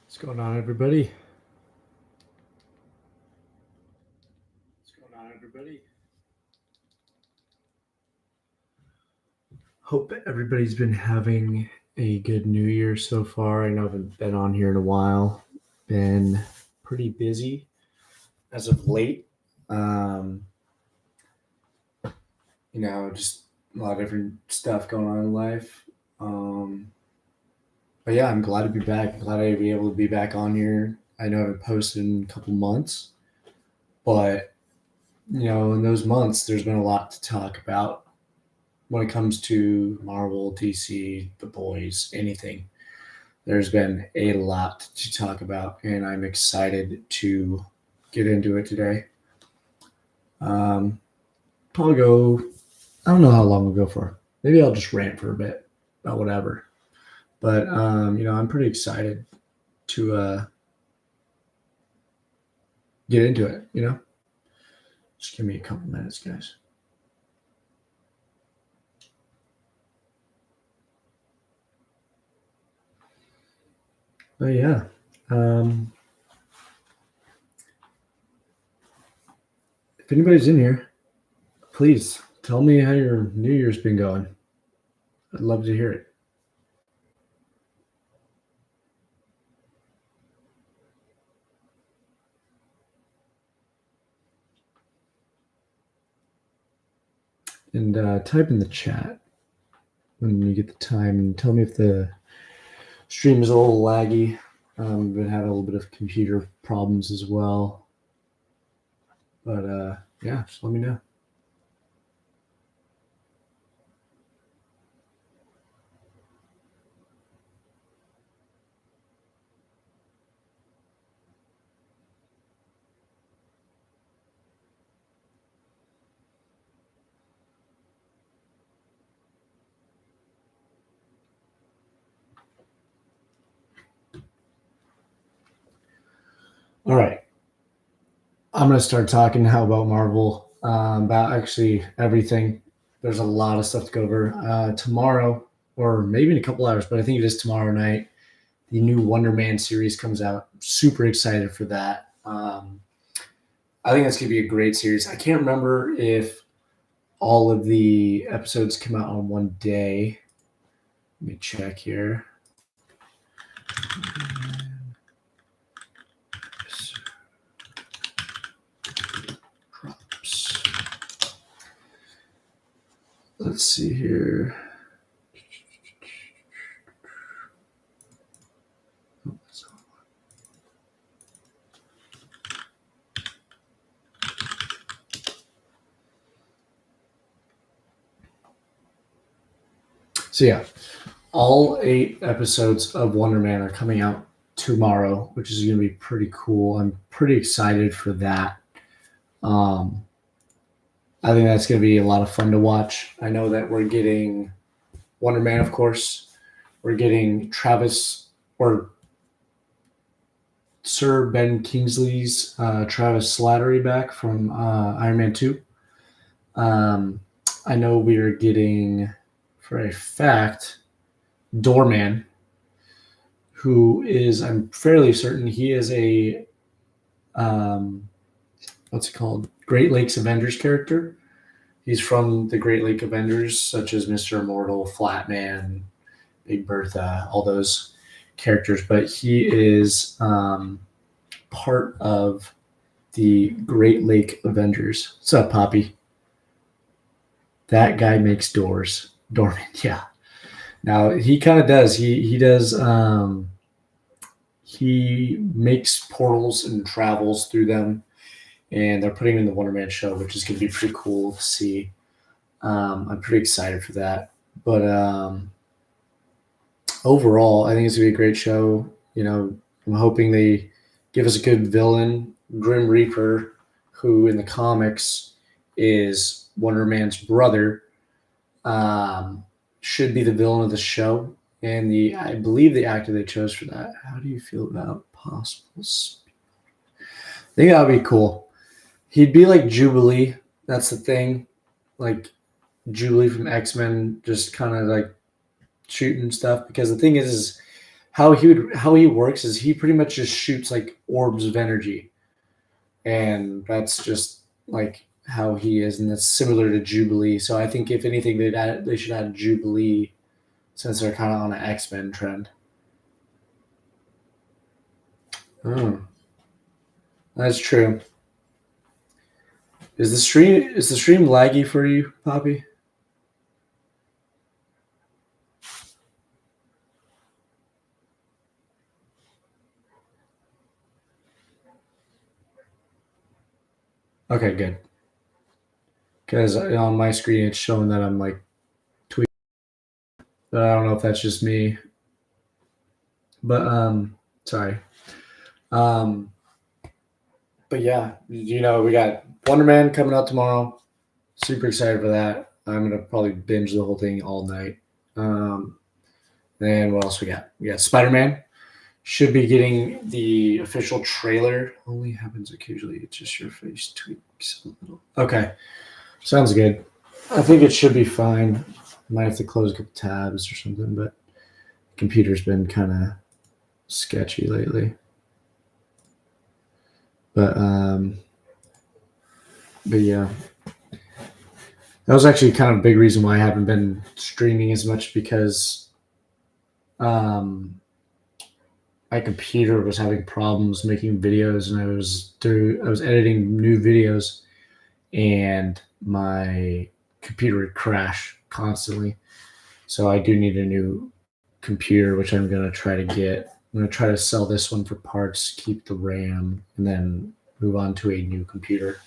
What's going on, everybody? Hope everybody's been having a good New Year so far. I know I haven't been on here in a while. Been pretty busy as of late. Um, just a lot of different stuff going on in life. But yeah, I'm glad to be back. I'm glad I'd be able to be back on here. I know I haven't posted in a couple months, but in those months, there's been a lot to talk about when it comes to Marvel, DC, The Boys, anything. There's been a lot to talk about, and I'm excited to get into it today. Probably go, I don't know how long we'll go for. Maybe I'll just rant for a bit about whatever. But, I'm pretty excited to get into it. Just give me a couple minutes, guys. But yeah, if anybody's in here, please tell me how your New Year's been going. I'd love to hear it. And type in the chat when you get the time and tell me if the stream is a little laggy. We've been having a little bit of computer problems as well. But yeah, just let me know. All right. I'm going to start talking now about Marvel, about actually everything. There's a lot of stuff to go over. Tomorrow, or maybe in a couple hours, but I think it is tomorrow night, the new Wonder Man series comes out. I'm super excited for that. I think that's going to be a great series. I can't remember if all of the episodes come out on one day. Let me check here. Drops. Let's see here. So yeah, all 8 episodes of Wonder Man are coming out tomorrow, which is going to be pretty cool. I'm pretty excited for that. I think that's going to be a lot of fun to watch. I know that we're getting Wonder Man, of course. We're getting Travis or Sir Ben Kingsley's Travis Slattery back from Iron Man 2. I know we are getting, for a fact, Doorman, who is, I'm fairly certain he is a, what's it called? Great Lakes Avengers character. He's from the Great Lake Avengers, such as Mr. Immortal, Flatman, Big Bertha, all those characters. But he is part of the Great Lake Avengers. What's up, Poppy? That guy makes doors. Doorman, yeah. Now he kind of does. He does. He makes portals and travels through them, and they're putting him in the Wonder Man show, which is going to be pretty cool to see. I'm pretty excited for that. But overall, I think it's going to be a great show. I'm hoping they give us a good villain, Grim Reaper, who in the comics is Wonder Man's brother. Should be the villain of the show, and I believe the actor they chose for that. How do you feel about possible speed? I think that would be cool. He'd be like Jubilee. That's the thing. Like Jubilee from X-Men, just kind of like shooting stuff. Because the thing is how he works is he pretty much just shoots like orbs of energy, and that's just like how he is, and that's similar to Jubilee. So I think if anything, they should add Jubilee since they're kind of on an X-Men trend. Oh, that's true. Is the stream laggy for you, Poppy? Okay, good. Because on my screen it's showing that I'm like tweeting, but I don't know if that's just me. But sorry. Um, but yeah, we got Wonder Man coming out tomorrow. Super excited for that. I'm gonna probably binge the whole thing all night. And what else we got? We got Spider Man. Should be getting the official trailer. Only happens occasionally. It's just your face tweaks a little. Okay, sounds good. I think it should be fine. Might have to close a couple tabs or something, but computer's been kind of sketchy lately. But yeah, that was actually kind of a big reason why I haven't been streaming as much, because my computer was having problems making videos, and I was editing new videos, and my computer would crash constantly. So I do need a new computer, which I'm gonna try to get. I'm gonna try to sell this one for parts, keep the RAM, and then move on to a new computer,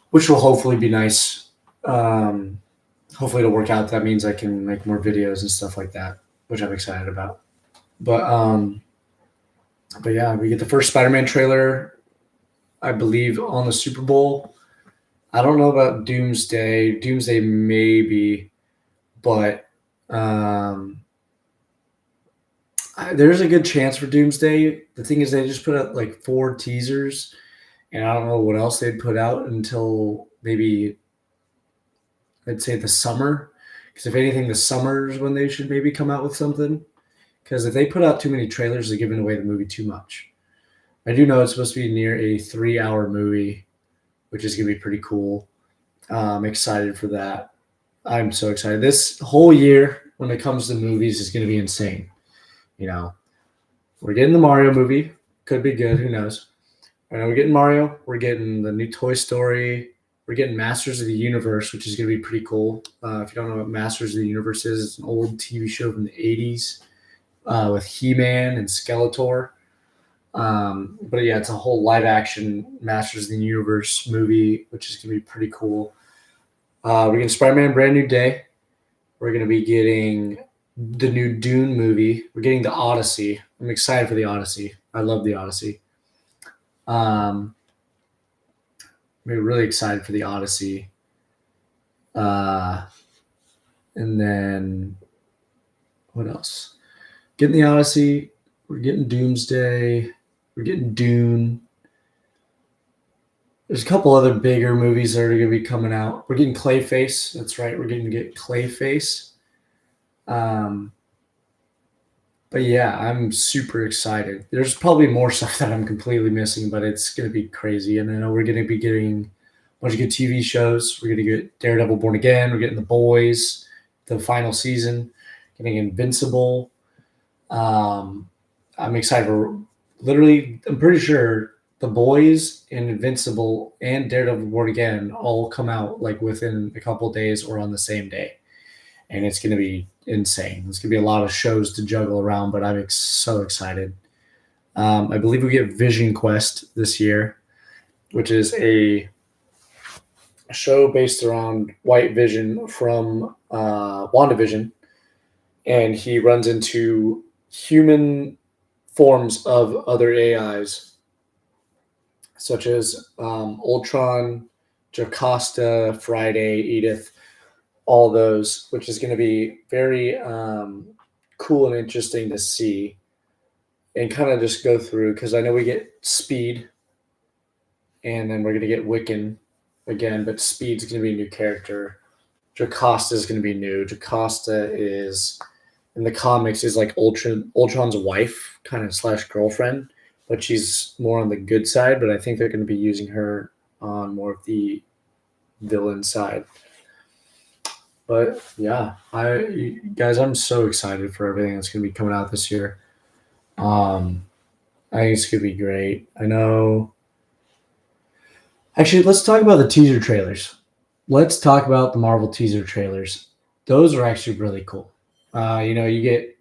which will hopefully be nice. Hopefully it'll work out. That means I can make more videos and stuff like that, which I'm excited about. But yeah, we get the first Spider-Man trailer, I believe, on the Super Bowl. I don't know about Doomsday. Doomsday maybe, but there's a good chance for Doomsday. The thing is, they just put out like 4 teasers, and I don't know what else they'd put out until maybe, I'd say, the summer. Because if anything, the summer is when they should maybe come out with something. Because if they put out too many trailers, they're giving away the movie too much. I do know it's supposed to be near a 3-hour movie, which is going to be pretty cool. I'm excited for that. I'm so excited. This whole year, when it comes to movies, is going to be insane. We're getting the Mario movie. Could be good. Who knows? I know we're getting Mario. We're getting the new Toy Story. We're getting Masters of the Universe, which is going to be pretty cool. If you don't know what Masters of the Universe is, it's an old TV show from the 80s with He-Man and Skeletor. But yeah, it's a whole live-action Masters of the Universe movie, which is going to be pretty cool. We're getting Spider-Man Brand New Day. We're going to be getting the new Dune movie. We're getting the Odyssey. I'm excited for the Odyssey. I love the Odyssey. We're really excited for the Odyssey. And then what else? Getting the Odyssey. We're getting Doomsday. We're getting Dune. There's a couple other bigger movies that are going to be coming out. We're getting Clayface. That's right. We're going to get Clayface. But yeah, I'm super excited. There's probably more stuff that I'm completely missing, but it's going to be crazy. And I know we're going to be getting a bunch of good TV shows. We're going to get Daredevil Born Again. We're getting The Boys, the final season, getting Invincible. I'm excited for literally, I'm pretty sure The Boys and Invincible and Daredevil Born Again all come out like within a couple of days or on the same day. And it's going to be insane. There's going to be a lot of shows to juggle around, but I'm so excited. I believe we get Vision Quest this year, which is a show based around White Vision from WandaVision. And he runs into human forms of other AIs, such as Ultron, Jocasta, Friday, Edith, all those, which is going to be very cool and interesting to see and kind of just go through, because I know we get Speed, and then we're going to get Wiccan again, but Speed's going to be a new character. Jocasta is going to be new. Jocasta is in the comics is like Ultron's wife, kind of slash girlfriend, but she's more on the good side. But I think they're going to be using her on more of the villain side. But yeah, I'm so excited for everything that's going to be coming out this year. I think it's going to be great. I know. Actually, let's talk about the teaser trailers. Let's talk about the Marvel teaser trailers. Those are actually really cool. You get.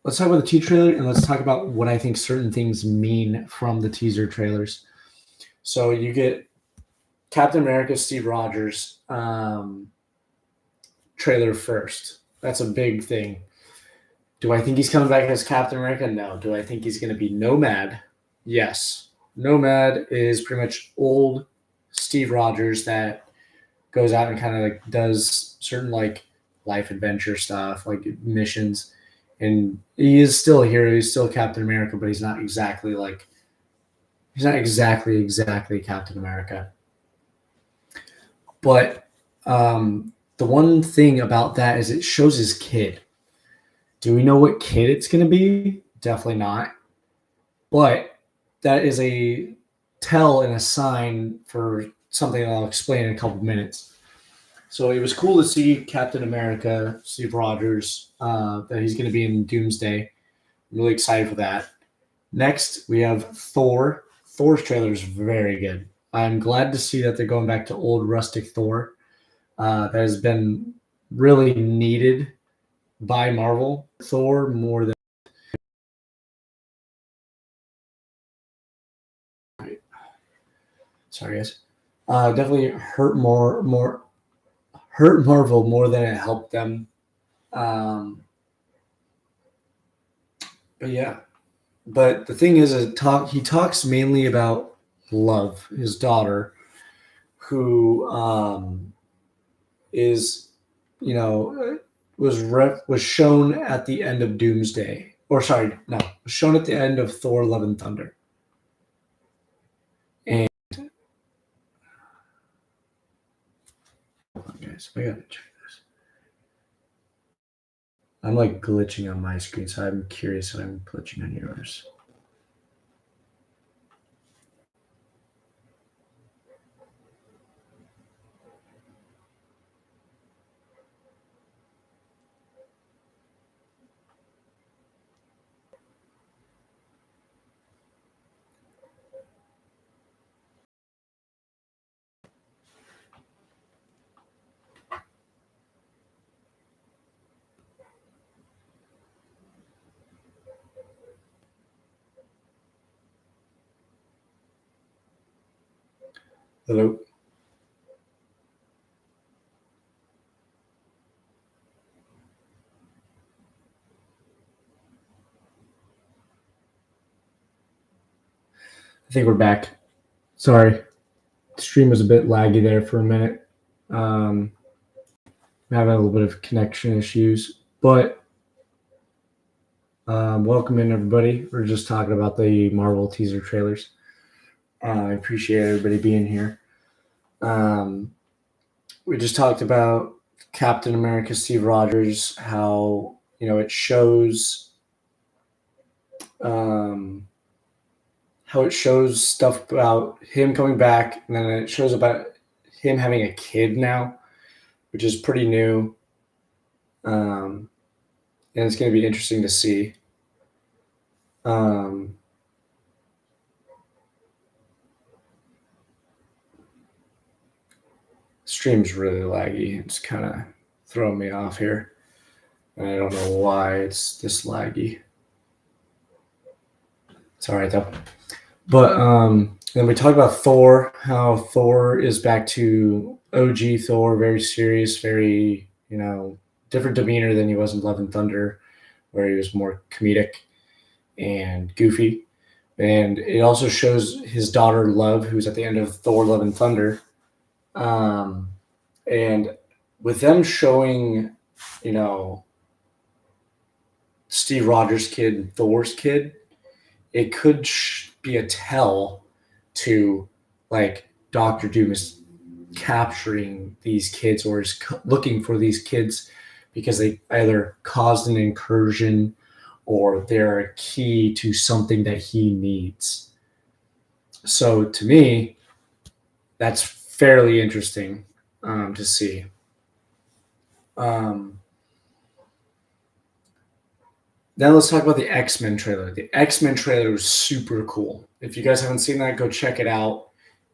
Let's talk about the teaser trailer and let's talk about what I think certain things mean from the teaser trailers. So you get Captain America, Steve Rogers trailer first. That's a big thing. Do I think he's coming back as Captain America? No. Do I think he's going to be Nomad? Yes. Nomad is pretty much old Steve Rogers that goes out and kind of like does certain like life adventure stuff, like missions. And he is still a hero. He's still Captain America, but he's not exactly Captain America. But the one thing about that is it shows his kid. Do we know what kid it's going to be? Definitely not. But that is a tell and a sign for something I'll explain in a couple minutes. So it was cool to see Captain America, Steve Rogers, that he's going to be in Doomsday. I'm really excited for that. Next, we have Thor. Thor's trailer is very good. I'm glad to see that they're going back to old rustic Thor. That has been really needed by Marvel. Thor more than. Sorry, guys. Definitely hurt Marvel more than it helped them. But yeah. But the thing is, he talks mainly about Love, his daughter, who is, was shown at the end of Doomsday, or sorry, no, was shown at the end of Thor: Love and Thunder. And hold on, guys, I gotta check this. I'm like glitching on my screen, so I'm curious if I'm glitching on yours. Hello. I think we're back. Sorry, the stream was a bit laggy there for a minute. I'm having a little bit of connection issues, but welcome in everybody. We're just talking about the Marvel teaser trailers. I appreciate everybody being here. We just talked about Captain America, Steve Rogers, how it shows stuff about him coming back, and then it shows about him having a kid now, which is pretty new. And it's going to be interesting to see. Stream's really laggy. It's kind of throwing me off here. And I don't know why it's this laggy. It's all right, though. But then we talk about Thor, how Thor is back to OG Thor, very serious, very, different demeanor than he was in Love and Thunder, where he was more comedic and goofy. And it also shows his daughter, Love, who's at the end of Thor, Love and Thunder. And with them showing, Steve Rogers' kid and Thor's kid, it could be a tell to like Doctor Doom is capturing these kids or is looking for these kids because they either caused an incursion or they're a key to something that he needs. So to me, that's fairly interesting to see. Now let's talk about the X-Men trailer. The X-Men trailer was super cool. If you guys haven't seen that, go check it out.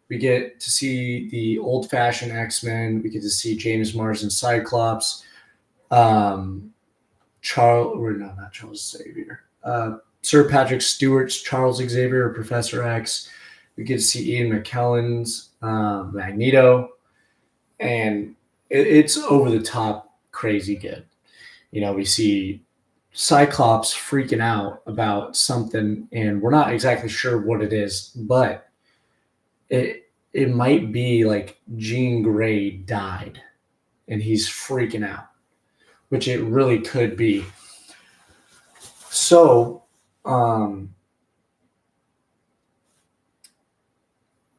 We get to see the old-fashioned X-Men. We get to see James Marsden Cyclops, not Charles Xavier. Sir Patrick Stewart's Charles Xavier or Professor X. We get to see Ian McKellen's Magneto, and it's over the top, crazy good. We see Cyclops freaking out about something, and we're not exactly sure what it is, but it might be like Jean Grey died, and he's freaking out, which it really could be. So,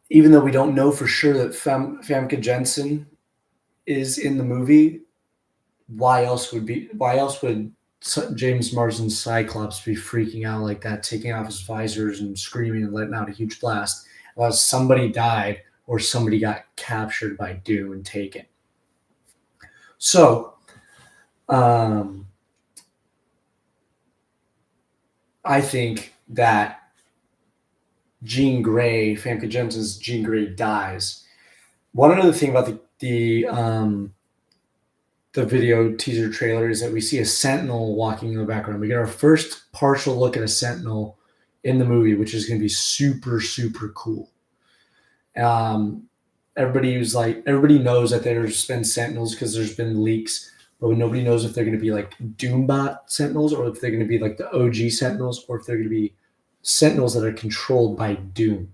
even though we don't know for sure that Famke Janssen is in the movie, why else would James Marsden's Cyclops be freaking out like that, taking off his visors and screaming and letting out a huge blast? Well, somebody died or somebody got captured by Doom and taken. So, I think that Jean Grey, Famke Janssen's Jean Grey dies. One other thing about the video teaser trailer is that we see a Sentinel walking in the background. We get our first partial look at a Sentinel in the movie, which is going to be super, super cool. Everybody knows that there's been Sentinels because there's been leaks, but nobody knows if they're going to be like Doombot Sentinels or if they're going to be like the OG Sentinels or if they're going to be Sentinels that are controlled by Doom.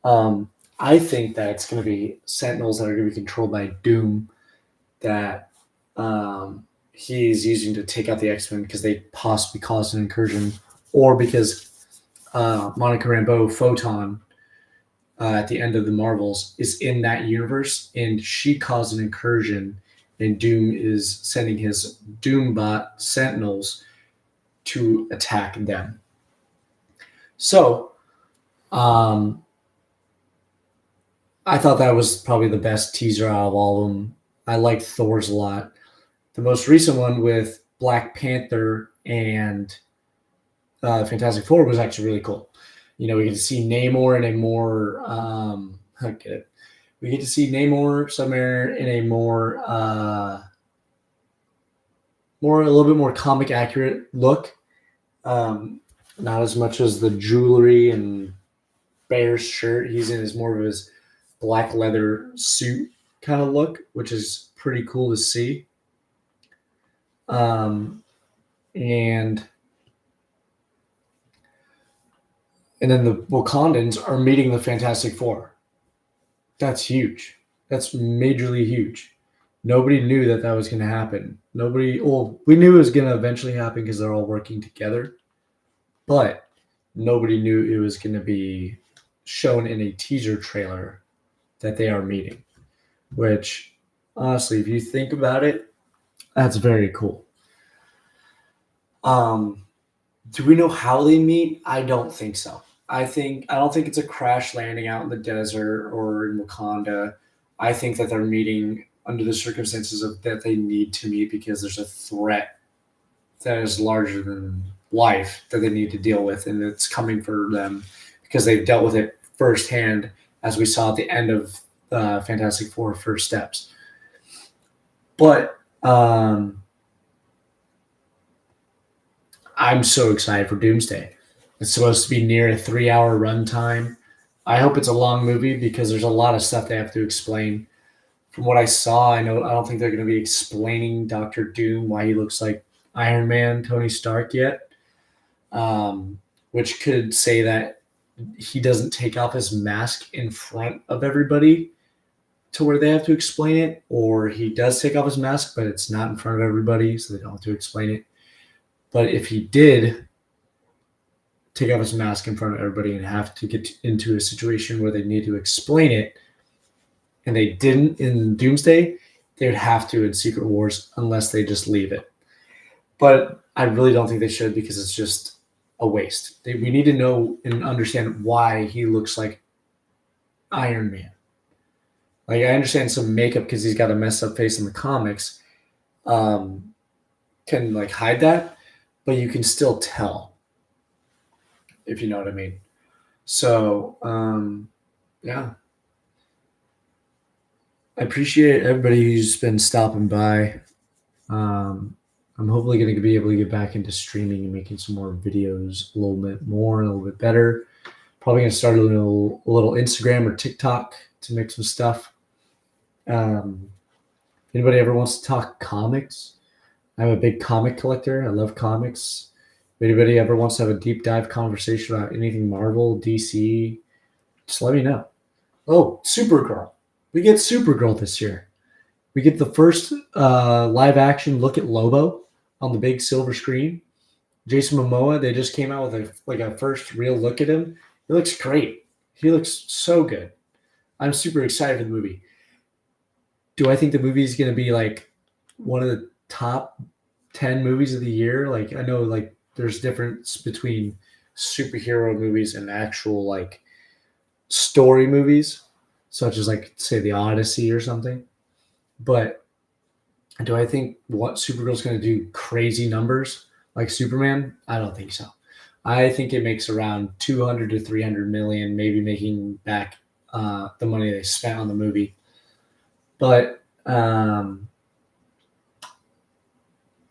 I think that it's going to be Sentinels that are going to be controlled by Doom that he's using to take out the X-Men because they possibly caused an incursion, or because Monica Rambeau, Photon, at the end of the Marvels, is in that universe, and she caused an incursion, and Doom is sending his Doombot Sentinels to attack them. So, I thought that was probably the best teaser out of all of them. I liked Thor's a lot. The most recent one with Black Panther and Fantastic Four was actually really cool. We get to see Namor in a more we get to see Namor somewhere in a a little bit more comic accurate look. Not as much as the jewelry and Bear's shirt. He's in more of his black leather suit kind of look, which is pretty cool to see. And then the Wakandans are meeting the Fantastic Four. That's huge. That's majorly huge. Nobody knew that was going to happen. We knew it was going to eventually happen because they're all working together. But nobody knew it was going to be shown in a teaser trailer that they are meeting. Which, honestly, if you think about it, that's very cool. Do we know how they meet? I don't think so. I don't think it's a crash landing out in the desert or in Wakanda. I think that they're meeting under the circumstances that they need to meet because there's a threat that is larger than life that they need to deal with, and it's coming for them because they've dealt with it firsthand, as we saw at the end of Fantastic Four: First Steps. But I'm so excited for Doomsday. It's supposed to be near a 3-hour runtime. I hope it's a long movie because there's a lot of stuff they have to explain. From what I saw, I don't think they're going to be explaining Dr. Doom, why he looks like Iron Man, Tony Stark yet, which could say that he doesn't take off his mask in front of everybody to where they have to explain it, or he does take off his mask, but it's not in front of everybody, so they don't have to explain it. But if he did take off his mask in front of everybody and have to get into a situation where they need to explain it, and they didn't in Doomsday, they would have to in Secret Wars unless they just leave it. But I really don't think they should because it's just a waste. We need to know and understand why he looks like Iron Man. Like, I understand some makeup because he's got a messed up face in the comics, can like hide that, but you can still tell, if you know what I mean. So yeah, I appreciate everybody who's been stopping by. I'm hopefully going to be able to get back into streaming and making some more videos a little bit more, a little bit better. Probably going to start a little Instagram or TikTok to make some stuff. If anybody ever wants to talk comics, I'm a big comic collector. I love comics. If anybody ever wants to have a deep dive conversation about anything Marvel, DC, just let me know. Oh, Supergirl. We get Supergirl this year. We get the first live action look at Lobo on the big silver screen. Jason Momoa, they just came out with a first real look at him. He looks great. He looks so good. I'm super excited for the movie. Do I think the movie is going to be like one of the top 10 movies of the year? Like, I know like there's difference between superhero movies and actual like story movies, such as like say the Odyssey or something. But do I think what Supergirl's going to do crazy numbers like Superman? I don't think so. I think it makes around 200 to 300 million, maybe making back the money they spent on the movie. But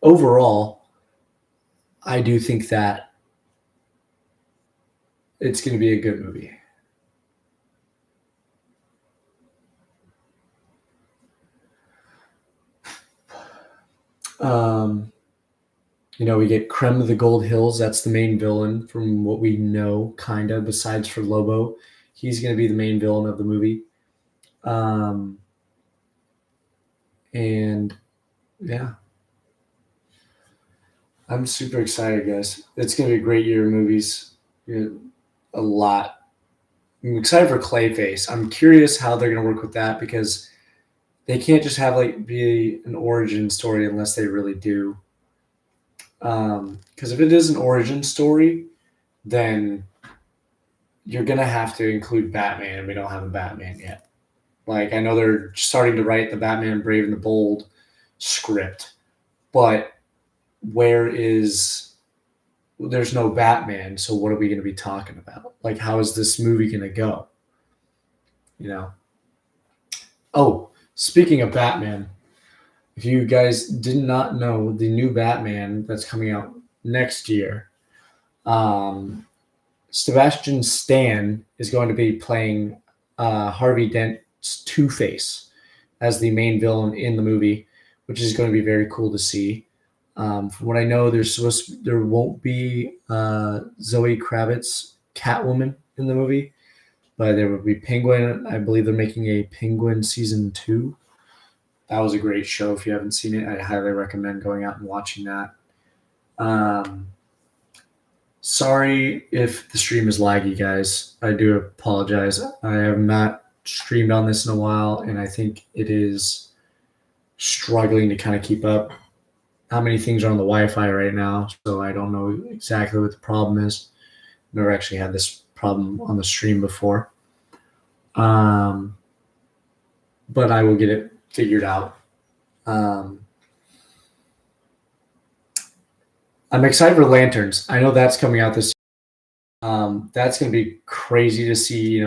overall, I do think that it's going to be a good movie. We get Krem of the Gold Hills. That's the main villain from what we know, kind of, besides for Lobo. He's going to be the main villain of the movie. And yeah, I'm super excited, guys. It's going to be a great year of movies. A lot. I'm excited for Clayface. I'm curious how they're going to work with that because they can't just have like be an origin story unless they really do. Because if it is an origin story, then you're going to have to include Batman, and we don't have a Batman yet. Like, I know they're starting to write the Batman Brave and the Bold script, but there's no Batman, so what are we going to be talking about? Like, how is this movie going to go? Oh, speaking of Batman, if you guys did not know, the new Batman that's coming out next year, Sebastian Stan is going to be playing Harvey Dent's Two-Face as the main villain in the movie, which is going to be very cool to see. From what I know, there won't be Zoe Kravitz Catwoman in the movie, but there will be Penguin. I believe they're making a Penguin season 2. That was a great show. If you haven't seen it, I highly recommend going out and watching that. Sorry if the stream is laggy, guys. I do apologize. I have not streamed on this in a while, and I think it is struggling to kind of keep up. How many things are on the Wi-Fi right now, so I don't know exactly what the problem is. Never actually had this problem on the stream before. But I will get it figured out. I'm excited for Lanterns. I know that's coming out this year. That's going to be crazy to see,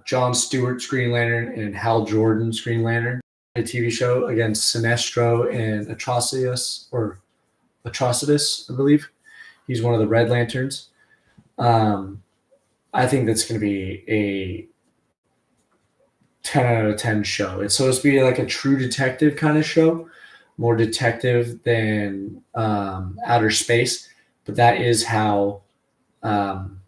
John Stewart Green Lantern and Hal Jordan Green Lantern, a TV show against Sinestro and Atrocitus, I believe. He's one of the Red Lanterns. I think that's going to be a 10 out of 10 show. It's supposed to be like a true detective kind of show, more detective than outer space. But that is how, Green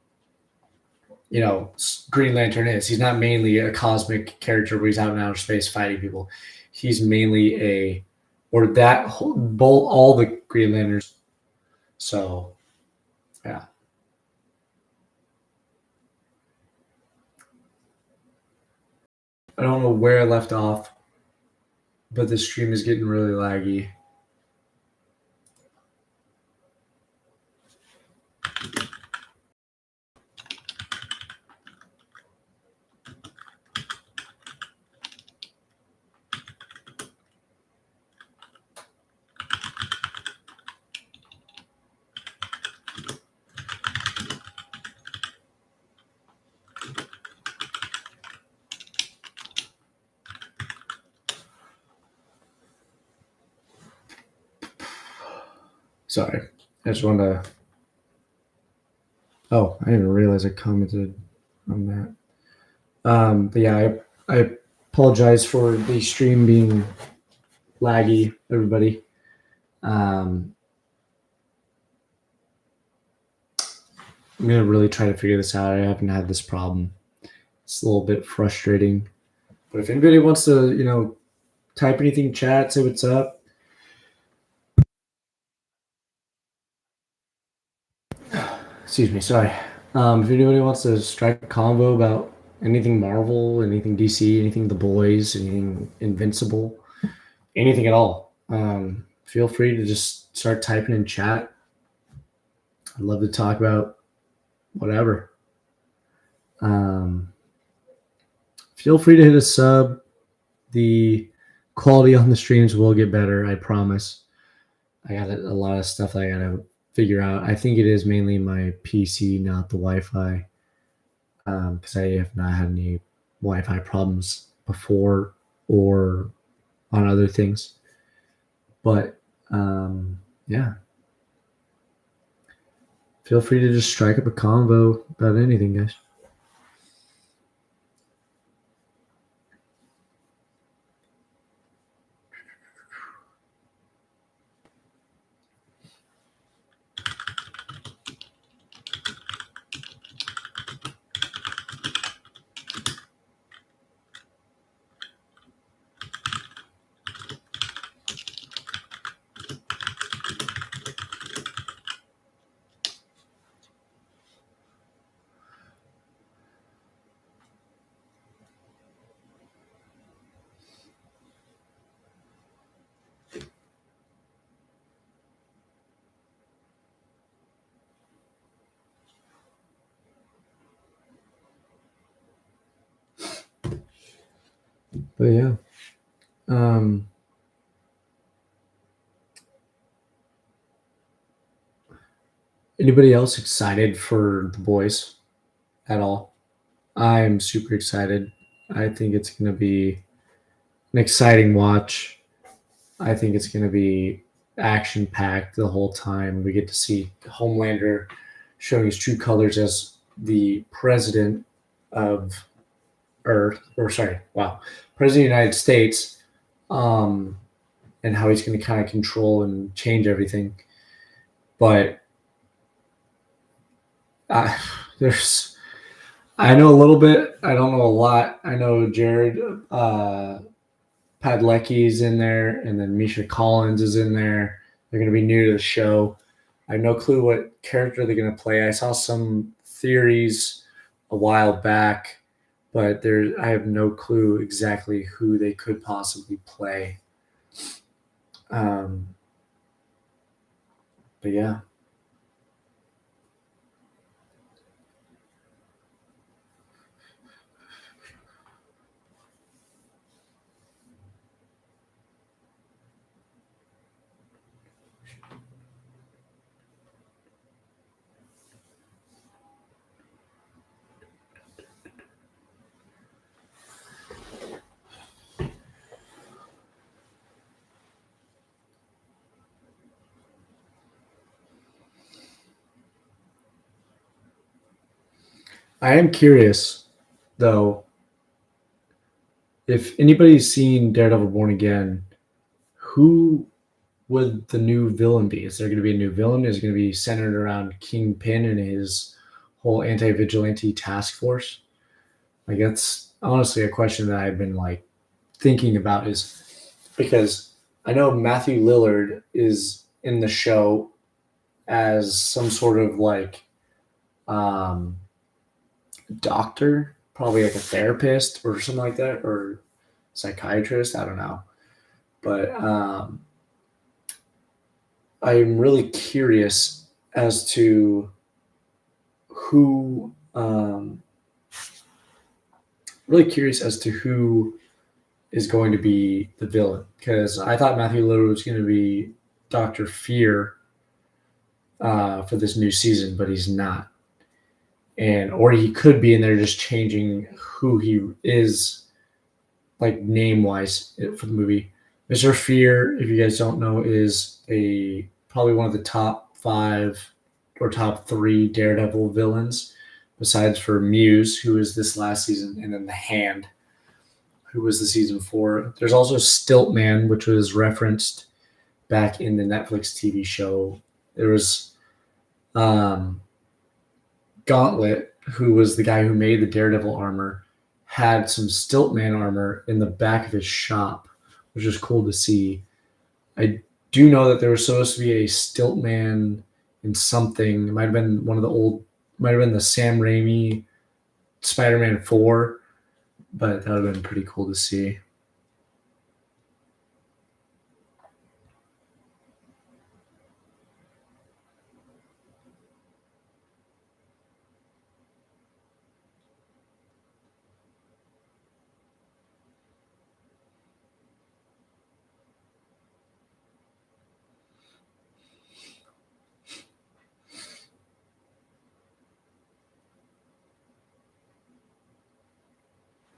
Lantern is. He's not mainly a cosmic character where he's out in outer space fighting people. He's mainly all the Green Lanterns. So, yeah. I don't know where I left off. but the stream is getting really laggy. Sorry, I just wanted to. Oh, I didn't even realize I commented on that. But yeah, I apologize for the stream being laggy, everybody. I'm gonna really try to figure this out. I haven't had this problem. It's a little bit frustrating. But if anybody wants to, type anything, chat, say what's up. Excuse me, sorry. If anybody wants to strike a convo about anything Marvel, anything DC, anything The Boys, anything Invincible, anything at all, feel free to just start typing in chat. I'd love to talk about whatever. Feel free to hit a sub. The quality on the streams will get better, I promise. I got a lot of stuff that I gotta figure out. I think it is mainly my PC, not the Wi-Fi, because I have not had any Wi-Fi problems before or on other things. But yeah, feel free to just strike up a convo about anything, guys. But yeah. Anybody else excited for The Boys at all? I'm super excited. I think it's going to be an exciting watch. I think it's going to be action packed the whole time. We get to see Homelander showing his true colors as the president of Earth, president of the United States, and how he's going to kind of control and change everything. But there's, I know a little bit. I don't know a lot. I know Jared Padalecki is in there, and then Misha Collins is in there. They're going to be new to the show. I have no clue what character they're going to play. I saw some theories a while back, but I have no clue exactly who they could possibly play. But yeah. I am curious, though, if anybody's seen Daredevil Born Again, who would the new villain be? Is there going to be a new villain? Is it going to be centered around Kingpin and his whole anti-vigilante task force? Like, that's honestly a question that I've been thinking about, is because I know Matthew Lillard is in the show as some sort of doctor, probably like a therapist or something like that, or psychiatrist. I don't know. But I'm really curious as to who is going to be the villain, because I thought Matthew Lillard was going to be Dr. Fear for this new season, but he's not. Or he could be, and they're just changing who he is, like name wise, for the movie. Mr. Fear, if you guys don't know, is probably one of the top 5 or top 3 Daredevil villains, besides for Muse, who is this last season, and then the Hand, who was the season 4. There's also Stiltman, which was referenced back in the Netflix TV show. There was Gauntlet, who was the guy who made the Daredevil armor, had some Stiltman armor in the back of his shop, which was cool to see. I do know that there was supposed to be a Stiltman in something. It might have been the Sam Raimi Spider-Man 4, but that would have been pretty cool to see.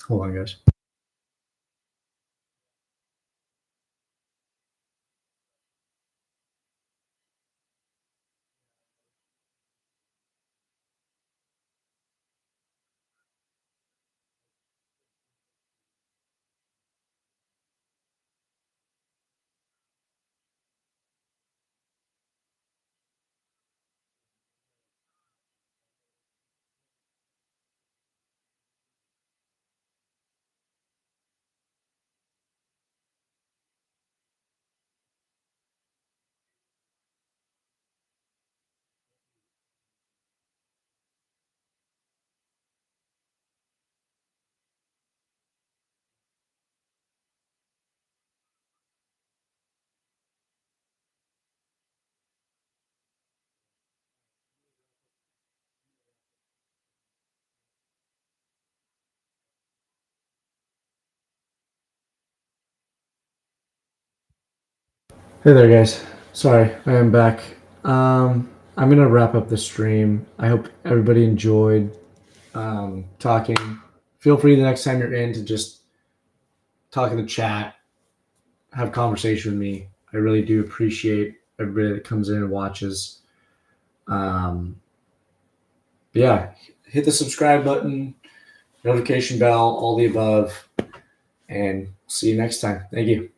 Hold on, guys. Hey there, guys. Sorry, I am back. I'm going to wrap up the stream. I hope everybody enjoyed talking. Feel free the next time you're in to just talk in the chat, have conversation with me. I really do appreciate everybody that comes in and watches. Yeah, hit the subscribe button, notification bell, all the above, and see you next time. Thank you.